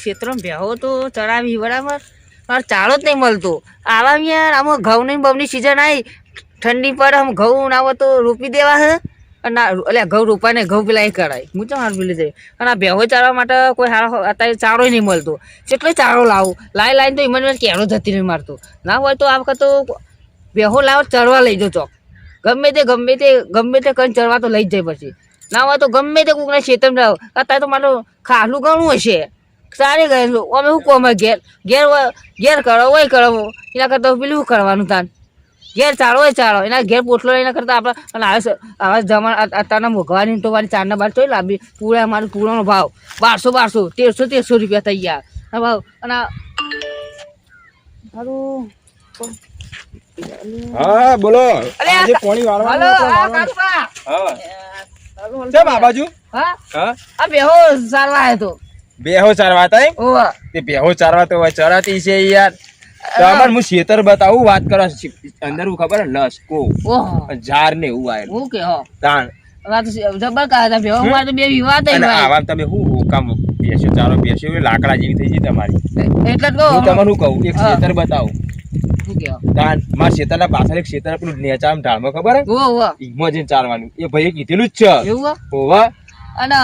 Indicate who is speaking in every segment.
Speaker 1: ક્ષેત્રમાં ભેહો તો ચડાવી બરાબર પણ ચાલો જ નહીં મળતો આવા યાર આમાં ઘઉંની બમની સિઝન આવી ઠંડી પર આમ ઘઉં ના હોય તો રોપી દેવા હે અને એટલે ઘઉં રોપાને ઘઉં પેલા એ કરાય હું તો હાર પેલી જાય અને આ ભેહો ચારવા માટે કોઈ સારો અત્યારે ચારો નહીં મળતો કેટલો ચારો લાવું લાઈને તો એમને કેરો જતી નહીં મારતો ના હોય તો આ વખત તો ભેહો લાવો ચરવા લઈ જાઓ ચોક ગમે તે કંઈ ચરવા તો લઈ જ જાય પછી ના હોય તો ગમે તે કોકના ખેતરમાં રહો અત્યારે તો મારું ખાલું ઘણું હશે સારી ગયેલું અમે શું કહું અમે ઘેર કરો હોય કરો એના કરતાં પેલું શું કરવાનું તાન ઘેર ચારો હોય ચારો એના ઘેર પોટલો એના કરતાં આપણે અને આવા જમા અત્યારના મોઘવાની તો મારી 4 ના 12 ચોઈ લાવી પૂરા મારું પૂરાનો ભાવ 1200 1300 રૂપિયા થઈ ગયા હા ભાવ અને મારું
Speaker 2: હા બોલો આજે પાણી વાળવાનું હા આ બાજુ
Speaker 1: હા આ બેહો ચારવા આવ્યો તો
Speaker 2: બેહો ચારવા હતા એમ
Speaker 1: ઓવા
Speaker 2: તે બેહો ચારવા તો ચરાતી છે યાર તો અમાર હું ખેતર બતાવું વાત કરો અંદર હું ખબર લસકો
Speaker 1: ઓહો
Speaker 2: ઝાર ને એવું આયે
Speaker 1: હું કે હો
Speaker 2: તાણ
Speaker 1: વાત જબર કાતા બેહો માર તો બે વિવાદ થઈ
Speaker 2: અને આવા તમે હું કામ બેસ્યો ચારો બેસ્યો લાકડા જેવી થઈ ગઈ તમારી
Speaker 1: એટલે તો
Speaker 2: હું તમને શું કહું એક ખેતર બતાવું
Speaker 1: હું કે
Speaker 2: તાણ માર ખેતરના પાછળ એક ખેતર પેલું નેચામ ઢાળમાં ખબર હે
Speaker 1: ઓવા
Speaker 2: ઈમાં જઈને ચારવાનું એ ભાઈએ કીધેલું જ છે
Speaker 1: એવું
Speaker 2: ઓવા
Speaker 1: અને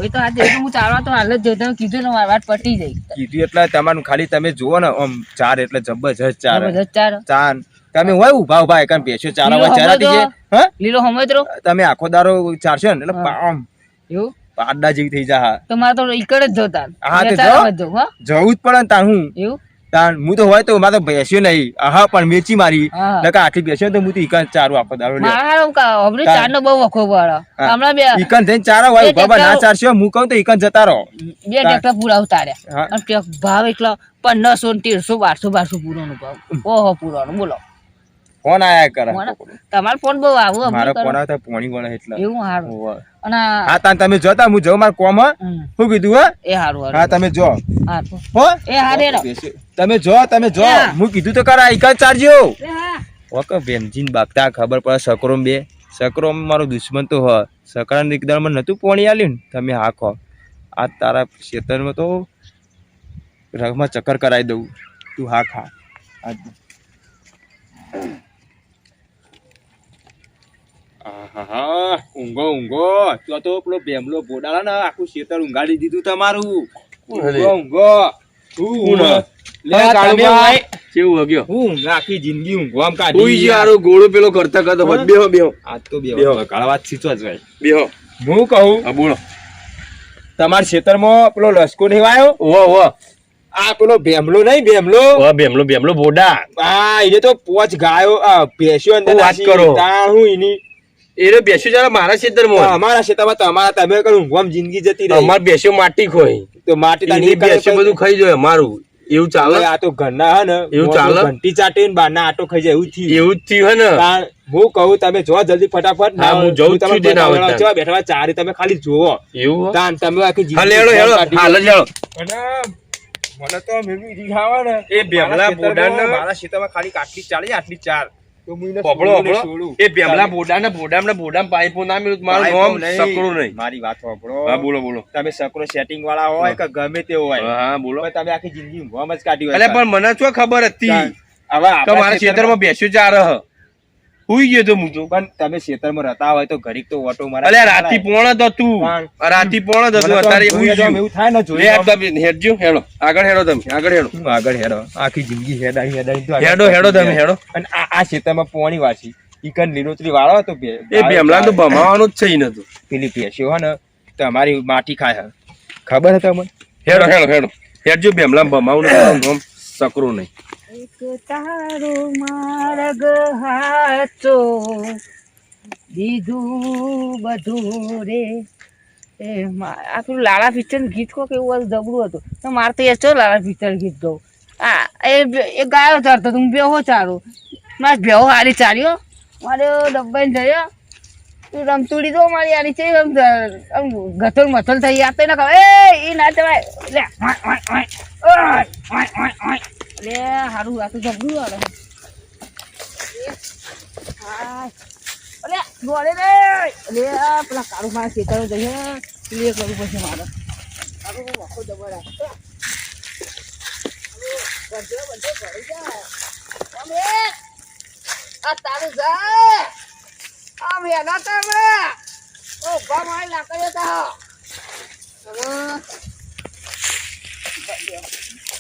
Speaker 1: એ તો આજે હું ચાલવા તો હાલ જ જોતા કીધું ને મારી વાત પટી જઈ
Speaker 2: કીધું એટલે તમારું ખાલી તમે જુઓ ને આમ ચાર એટલે જબરજસ્ત ચાર
Speaker 1: ચાર
Speaker 2: ચાર તમે હોય ઉભા ઉભા એકન પેશો ચાર હોય ચારાતી છે હ
Speaker 1: લીલો હમતરો તમે
Speaker 2: આખો દારો ચારશો ને એટલે આમ
Speaker 1: એવું
Speaker 2: પાડા જેવી થઈ જા
Speaker 1: તો મારે તો ઈકડ જ જોતા
Speaker 2: હા તે જવું જ પડે ને તાર હું
Speaker 1: એવું
Speaker 2: તાર હું તો હોય તો મારે તો બેસ્યો નહીં હા પણ મેચી મારી નકા આટલી બેસ્યો તો હું તો ઈકન ચારું આખો દારો લે
Speaker 1: મારા હમણે ચાર નો બહુ વખો વાળા હમણાં બે
Speaker 2: ઈકન થઈને ચારા હોય બાબા ના ચારશો હું કહું તો ઈકન જતા રહો
Speaker 1: બે ટ્રેક્ટર પૂરા ઉતાર્યા અને ભાવ એટલો 1500 1300 1200 પૂરોનો ભાવ ઓહો પૂરોનો બોલો
Speaker 2: ફોન આયા કરે
Speaker 1: તમારો ફોન બહુ આવો
Speaker 2: મારો ફોન આવે તો પોણી વળે એટલે
Speaker 1: એવું હારું અને
Speaker 2: હા તાન તમે જોતા હું જાઉં માર કોમ શું કીધું હે
Speaker 1: એ હારું
Speaker 2: હા તમે જો
Speaker 1: હો એ હારે
Speaker 2: તમે જો હું કીધું તો કરા ઈકા ચારજો ઓકે વેમજીન બાગતા ખબર પડે સકરોમ બે સકરોમ મારો દુશ્મન તો હ સકરાને એકદમ મને નતું પોણી આલ્યું ને તમે હાખો આ તારા ખેતરમાં તો રગમાં ચક્કર કરાવી દઉં તું હા ખા ઊંઘો તો પેલો બેમલો બોડાળા ને આખું ખેતર ઊંઘાડી દીધું તમારું ઊંઘો આખી જિંદગી ઊંઘો આમ કાઢી
Speaker 3: ગોળો પેલો કરતા કરતો બેહો
Speaker 2: આજ તો બેહો કાળવાત છીચવા જ ભાઈ
Speaker 3: બેહો
Speaker 2: હું કહું
Speaker 3: બોલો
Speaker 2: તમારા ખેતરમાં પેલો લસકો નહીં આવ્યો
Speaker 3: ઓ
Speaker 2: આ પેલો બેમલો નહીં
Speaker 3: બેમલો બોડા
Speaker 2: હા એને તો પોચ ગાયો ભેંસ્યો અંદર
Speaker 3: વાત કરો
Speaker 2: હું એની
Speaker 3: એને બેસ્યો જરા મારા ખેતરમાં
Speaker 2: અમારા ખેતરમાં તમારા તમે કરું ઊંઘવામાં જિંદગી જતી રહી
Speaker 3: અમાર બેસ્યો માટી ખોઈ
Speaker 2: તો માટી
Speaker 3: બેસ્યો બધું ખાઈ જાય અમારું એવું ચાલે
Speaker 2: આ તો ઘરના હે ને
Speaker 3: એવું ચાલે
Speaker 2: ઘંટી ચાટે ને બારના આટો ખાઈ જાય એવું
Speaker 3: જ થયું હે ને
Speaker 2: હું કહું તમે જો જલ્દી ફટાફટ
Speaker 3: હા હું જઉં છું
Speaker 2: બેઠા ચારી તમે ખાલી જોવો
Speaker 3: એવું
Speaker 2: તાન તમે આખી મને તો મેબી રીહાવા ને
Speaker 3: એ બેમલા બોડાને
Speaker 2: મારા ખેતરમાં ખાલી કાટલી ચાલી આટલી ચાર તો મુઈને
Speaker 3: પકડો એ બેમલા બોડાને પાઇપો ના મળ્યું મારું નામ સકરો નહીં
Speaker 2: મારી વાત સાંભળો
Speaker 3: હા બોલો
Speaker 2: તમે સકરો સેટિંગ વાળા હોય કે ગમે તે હોય
Speaker 3: હા બોલો
Speaker 2: તમે આખી જિંદગી ઊંઘવામાં જ કાઢી હોય
Speaker 3: એટલે પણ મને શું ખબર હતી
Speaker 2: હવે
Speaker 3: મારા ખેતરમાં બેસ્યો ચાર હુઈ ગયો તો હું તો
Speaker 2: પણ તમે ખેતરમાં રહેતા હોય તો ઘડીક તો ઓટો મારે
Speaker 3: અલે રાતી પોણ જ હતું અત્યારે
Speaker 2: એવું થાય ને
Speaker 3: જોઈએ હેડજો હેડો આગળ હેડો
Speaker 2: આખી જિંદગી હેડાઈ
Speaker 3: હેડો તમે હેડો
Speaker 2: અને આ ખેતરમાં પોણી વાસી ઈકન લીલોતરી વાળો તો
Speaker 3: એ બેમલા તો ભમાવાનું જ છે નતું
Speaker 2: પેલી પેશી હોય ને તમારી માટી ખાય ખબર હે તમને
Speaker 3: હેડજો બેમલા ભમાવાનું સકરું નહીં
Speaker 1: એક તારો માર્ગ હાચો દીધું બધું રે એ આ પેલું લાલા પિક્ચર ગીત કો કેવું જબરું હતું તો મારે તો એ ચો લાલા પિક્ચર ગીત ગાઉં એ ગાયો ચારતો હું બેહો ચારું મારે બેહો હારી ચાર્યો મારે ડબ્બાઈને જયો તું રમતુડી દો મારી આની છે ગથલ મથલ થઈ આપે ને કહે એ ના ચવાય લે અરે હારું આ તો જબરું આવે અરે ગોળે રે અરે પેલા કાળું મારા ખેતરો જઈએ એ કરવું પડશે મારે આખો જબર બધો ભરી જાય. અમે આ તારું જાય આમ એના તમે ઓ ઉભા મારી નાખે તા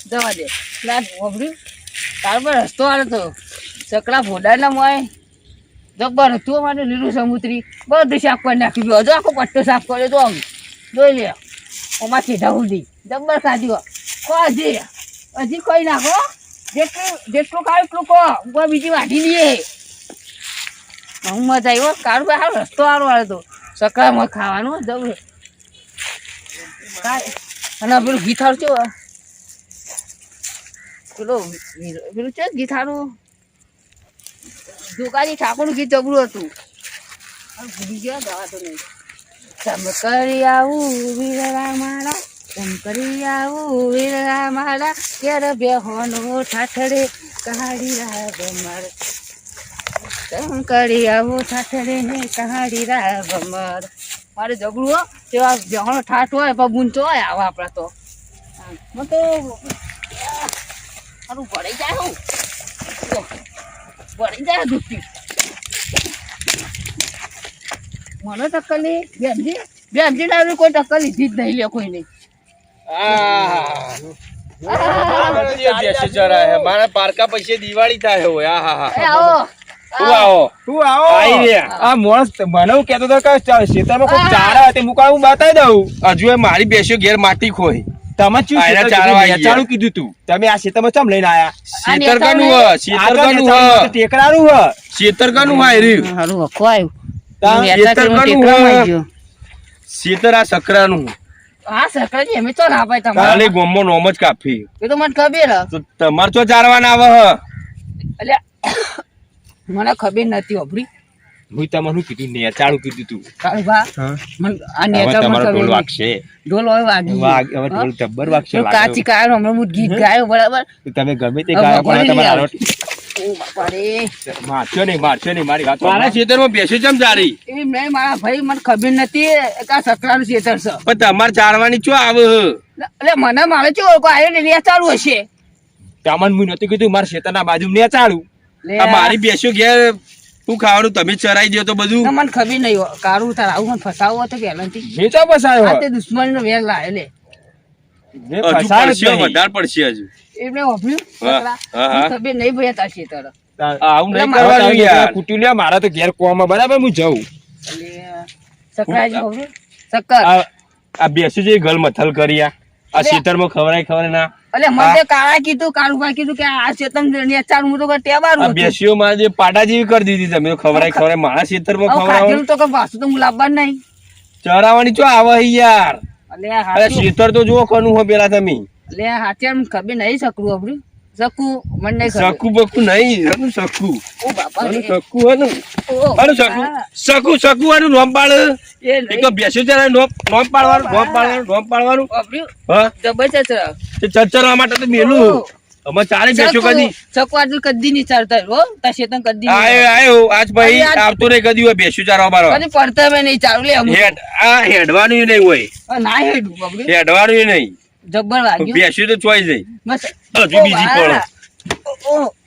Speaker 1: જવા દે ના ઓબરી તાર પર રસ્તો આવે તો ચકલા ભોડાના મોય જબ્બર હતું અમારે લીલું સમુદ્રી બધું સાફ કરી નાખ્યું હજુ આખો પટ્ટો સાફ કર્યો તો આમ જોઈ લે અમાર સીધા સુધી જબ્બર ખાધ્યું હજી હજી કોઈ નાખો જેટલું ખાવ એટલું કહો ઉપર બીજી વાઢી લઈએ હું મજા આવ્યો કારું ભાઈ હારો રસ્તો સારો આવ્યો તો સકડામાં ખાવાનું જવું અને પેલું ગીત હારું છે પેલું છે ગીત હારું જોગાજી ઠાકોરનું ગીત જબરું હતું ભૂલી ગયા દવા તો નહીં ચમકરી આવું વીરરા મારા ચમકરી આવું વીરરા મારા કેર બેહોનો ઠાઠડે કહાડી રાગ મર ચમકરી આવું ઠાઠડે ને કહાડી રાગ મર મારે જબરું હો તેવા બેહોનો ઠાઠ હોય પણ બૂંચો હોય આવા આપણા તો મને તો મારું ભરાઈ જાય હું ભરાઈ જાય દુઃખી મને ટક્કર ની બેનજી ના કોઈ ટક્કર લીધી જ નહીં લે કોઈ નહીં
Speaker 3: મારા પારકા પૈસે દિવાળી થાય હોય
Speaker 1: આવો
Speaker 2: તું આવો આ માણસ મને હું કહેતો હતો કે ખેતરમાં કોઈ ચારા હોય તે મુકાળ હું બતાવી દઉં
Speaker 3: હજુ એ મારી બેસ્યો ઘેર માટી ખોઈ
Speaker 2: તમે ચાલુ કીધું તું તમે આ ખેતરમાં ચમ લઈને આયા
Speaker 3: શેતરકાનું
Speaker 2: ટેકરાનું હ
Speaker 3: શેતરકાનું હોય રહ્યું
Speaker 1: હારું હખો આવ્યું
Speaker 3: શેતર આ સકરાનું
Speaker 1: હા સરકારજી અમે તો ના પાય તમારે
Speaker 3: ખાલી ગોમો નોમ જ કાફી
Speaker 1: એ તો મને ખબર
Speaker 3: તો તમાર તો ચારવાના આવે હ
Speaker 1: એટલે મને ખબર નથી ઓબરી
Speaker 2: હું તમને કીધું ને ચાલુ કીધું તું
Speaker 1: કાળુ ભા મને આ નેતા મને ખબર
Speaker 2: ઢોલ વાગશે
Speaker 1: ઢોલ હવે વાગી
Speaker 2: હવે ઢોલ જબ્બર વાગશે
Speaker 1: કાચી કાયો હમણાં હું ગીત ગાયો બરાબર
Speaker 2: તમે ગમે તે ગાયો પણ તમારા
Speaker 1: ઓ બાપા રે
Speaker 2: મારશો નહીં મારી વાત
Speaker 3: મારા ખેતરમાં બેસ્યો ચમ ચારી
Speaker 1: એવી મેં મારા ભાઈ મને ખબર નથી કે આ સકરાનું ખેતર છે
Speaker 3: પણ તમારે ચારવાની ચો આવે
Speaker 1: એટલે મને મારે છે ઓળખો આવ્યો ને લે ચાલુ હશે
Speaker 2: તમને હું નતું કીધું મારા ખેતરના બાજુ ને ચાલુ
Speaker 3: આ મારી બેસ્યો ઘેર શું ખાવાનું તમે ચરાઈ દો તો બધું
Speaker 1: મને ખબર નહીં કારું તાર આવું મને ફસાવો હતો પહેલાથી
Speaker 2: વેચા ફસાયો
Speaker 1: આ તે દુશ્મન નો વેર લાવે લે
Speaker 3: હજુ પડશે વધારે પડશે હજુ
Speaker 1: એમને વાપર્યું ખબર નહીં ભયા તાર ખેતર
Speaker 3: આવું નહીં કરવાનું યાર
Speaker 2: કુટ્યું લે મારા તો ઘેર કોમાં બરાબર હું જઉં
Speaker 1: સકરાજી ખબર સક્કર
Speaker 3: આ બેસ્યું છે ગલ મથલ કરી આ ખેતરમાં ખવરાય ના
Speaker 1: એટલે મને કાળા કીધું કાળુભાઈ કીધું કે આ ખેતર ચાલુ હું તો ટેબારું
Speaker 3: બેસ્યો માં જે પાટા જેવી કરી દીધી તમે ખવરાય મારા ખેતરમાં ખવડાવો
Speaker 1: તો પાછું તો હું લાવવા નહીં
Speaker 3: ચરાવવાની ચો આવે યાર
Speaker 1: એટલે
Speaker 3: અરે ખેતર તો જુઓ કનું હો પેલા તમે
Speaker 1: એટલે હાથે ખબર નહીં શકું આપણું શકું મને નહીં ખબર
Speaker 3: શકું બકું નહીં શકું
Speaker 1: ઓ બાપા
Speaker 3: શકું હનું શકું આનું નોમ પાડ એક તો બેસ્યો ચરાય નોમ પાડવાનું હા
Speaker 1: જબરજસ્ત
Speaker 3: ચરચરવા માટે તો મેલું અમે ચારે બેસ્યો કદી
Speaker 1: શકવાદ કદી નહીં ચાલતા હો તા શેતન કદી
Speaker 3: આયો આજ ભાઈ આવતો રે કદી હોય બેસ્યો ચારવા બારવા
Speaker 1: કદી પડતા મે નહીં ચાલુ લે
Speaker 3: હેડવાનું નહીં હોય
Speaker 1: ના હેડું બાબુ
Speaker 3: હેડવાનું નહીં
Speaker 1: જબ્બર વાગ્યું
Speaker 3: બેસ્યો તો ચોઈ જાય
Speaker 1: બસ
Speaker 3: હજુ બીજી પડે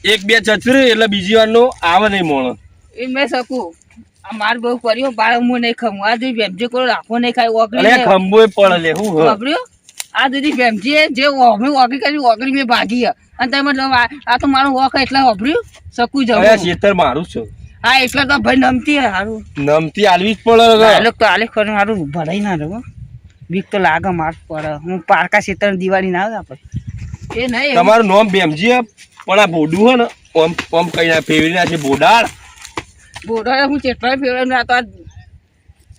Speaker 3: એક બે ચચરે એટલે બીજી વાર નો આવે નહીં મોણો
Speaker 1: એ મેં શકું આ માર બહુ કર્યો બાળ હું નહીં ખમું આ જો વેમજી કોઈ રાખો નહીં ખાય ઓગળી
Speaker 3: અરે ખંભો પડે લે હું
Speaker 1: વાપર્યો આ દીદી વેમજી જે ઓગળી કરી ઓગળી મેં ભાગી અને તમે મતલબ આ તો મારું વોક એટલા વાપર્યું શકું જવું
Speaker 3: ખેતર મારું છે
Speaker 1: હા એટલા તો ભાઈ નમતી હારું
Speaker 3: નમતી આલવી જ પડે
Speaker 1: આલેક તો આલેક કરીને હારું ભરાઈ ના રહ્યો બીક તો લાગે માર પડે હું પારકા ક્ષેત્ર દિવાળી ના આવે આપણે એ નહીં
Speaker 3: તમારું નામ બેમજી પણ આ બોડું હે ને ઓમ ઓમ કઈ ના ફેવરી ના છે બોડાળ
Speaker 1: બોડા હું ચેટલા ફેવરે ના તો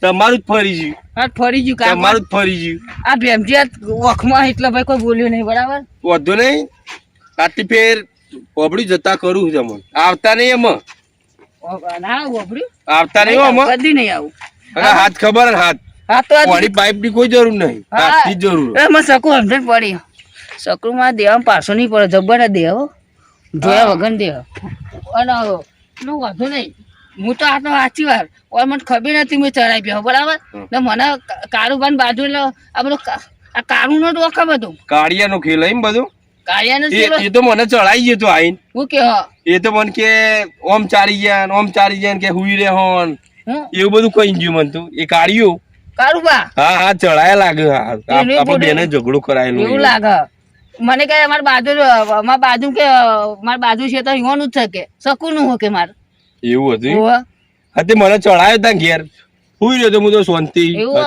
Speaker 3: તમારું જ ફરી ગયું
Speaker 1: આ ફરી ગયું કામ
Speaker 3: તમારું જ ફરી ગયું
Speaker 1: આ બેમજી વખમાં એટલા ભાઈ કોઈ બોલ્યું નહીં બરાબર
Speaker 3: વધુ નહીં આટલી ફેર પોપડી જતા કરું જમણ આવતા નહીં એમાં
Speaker 1: ના વાપર્યું
Speaker 3: આવતા નહીં એમાં
Speaker 1: કદી નહીં આવું
Speaker 3: હાથ ખબર ને હાથ
Speaker 1: હા તો
Speaker 3: પાણી પાઇપ ની કોઈ જરૂર નહીં હાથની જ જરૂર
Speaker 1: એમાં શકું સમજણ પડી શકું માં દેવામાં પાછો નહીં પડે જબ્બર દેહ જોયા વગર દેહ અને નો વાંધો નહીં હું તો આ તો સાચી વાર ઓર મને ખબર નથી મેં ચડાવી ગયો બરાબર ને મને કારુબાન બાજુ એટલે આ બધું આ કારું નો ડોખા બધું
Speaker 3: કાળિયા નો ખેલ એમ બધું
Speaker 1: કાળિયાનો
Speaker 3: એ
Speaker 1: ચેલો
Speaker 3: એ તો મને ચડાઈ ગયો તો આઈન
Speaker 1: હું કે
Speaker 3: એ તો મને કે ઓમ ચારી ગયા ને ઓમ ચારી ગયા ને કે હુઈ રે હોન
Speaker 1: હું
Speaker 3: એવું બધું કઈ ગયું મને તો એ કાઢ્યું
Speaker 1: કાળું બા
Speaker 3: હા હા ચડાયા લાગે હા
Speaker 1: એને
Speaker 3: આપણે
Speaker 1: બોલે.
Speaker 3: બેને ઝઘડો કરાયેલો
Speaker 1: એવું લાગે મને કે અમાર બાજુ કે માર બાજુ છે તો ઈવાનું જ છે કે શકુનું હો કે માર
Speaker 3: એવું હતું
Speaker 1: હોવે.
Speaker 3: હા તે મને ચડાયો તા ઘેર હુઈ રહ્યો તો હું તો શાંતિ
Speaker 1: એવું?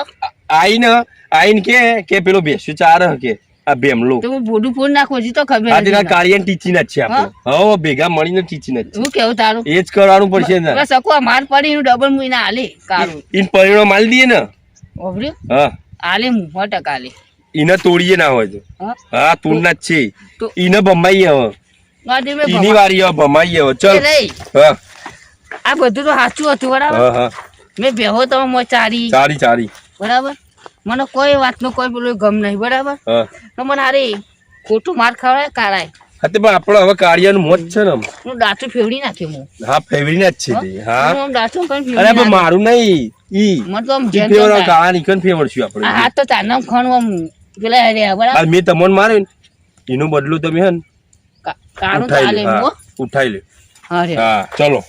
Speaker 3: આઈને કે પેલો બેસ્યો ચાર કે આ ભેમલો
Speaker 1: તો હું બોડું ફોન નાખું હજી તો ખબર
Speaker 3: આ
Speaker 1: નથી
Speaker 3: તેના
Speaker 1: મને.
Speaker 3: કાળિયાને ટીચીના જ છે આપણે હવે ભેગા મળીને ટીચીના જ
Speaker 1: શું કેવું તારું
Speaker 3: છે એ જ કરવાનું પડશે ને
Speaker 1: બસ શકું આ માર પડી એનું ડબલ મુઈ ના હાલે કાળું
Speaker 3: ઈન પરિણામ માલ દઈએ ને
Speaker 1: ઓભર્યું
Speaker 3: હા
Speaker 1: હાલે હું 100% હાલે
Speaker 3: ઈને તોડીએ ના હોય તો
Speaker 1: હા
Speaker 3: હા તુરના જ છે
Speaker 1: તો-
Speaker 3: ઈને ભમાઈએ હવે
Speaker 1: ગાડી મેં
Speaker 3: ઈની વારી હવે ભમાઈએ હવે
Speaker 1: એ
Speaker 3: ચલ
Speaker 1: નહીં
Speaker 3: હા
Speaker 1: આ બધું તો સાચું હતું બરાબર
Speaker 3: હા હા
Speaker 1: મેં બેહો તો મોં ચારી
Speaker 3: સારી સારી
Speaker 1: બરાબર મને કોઈ વાતનો કોઈ પેલું ગમ નહીં બરાબર
Speaker 3: હા
Speaker 1: તો મને હારે ખોટું માર ખવડાય કાઢાય
Speaker 3: હા તે પણ આપણે હવે કાળિયાનું મોત છે ને આમ.
Speaker 1: હું દાંતું ફેવડી નાખ્યું હું
Speaker 3: હા ફેવરીને જ છે તે હા
Speaker 1: હું આમ દાંતું કરીને ફેવડી
Speaker 3: અરે પણ
Speaker 1: નાખ્યું.
Speaker 3: મારું નહીં ઈ
Speaker 1: મને તો આમ
Speaker 3: ઈ
Speaker 1: જેમ
Speaker 3: ફેવર
Speaker 1: તેમ થાય.
Speaker 3: કાળા નીકળ ફેવરશું
Speaker 1: આ
Speaker 3: આપણે
Speaker 1: હાથ તો ચારનામ ખાવાનું આમ પેલા રહ્યા બરાબર
Speaker 3: આ મેં તમને માર્યો ને એનું બદલું તમે હે ને
Speaker 1: કાળું
Speaker 3: ઉઠાઈ
Speaker 1: ચાલે
Speaker 3: લે
Speaker 1: હું
Speaker 3: હા ઉઠાઈ લે
Speaker 1: હા રે
Speaker 3: હા ચલો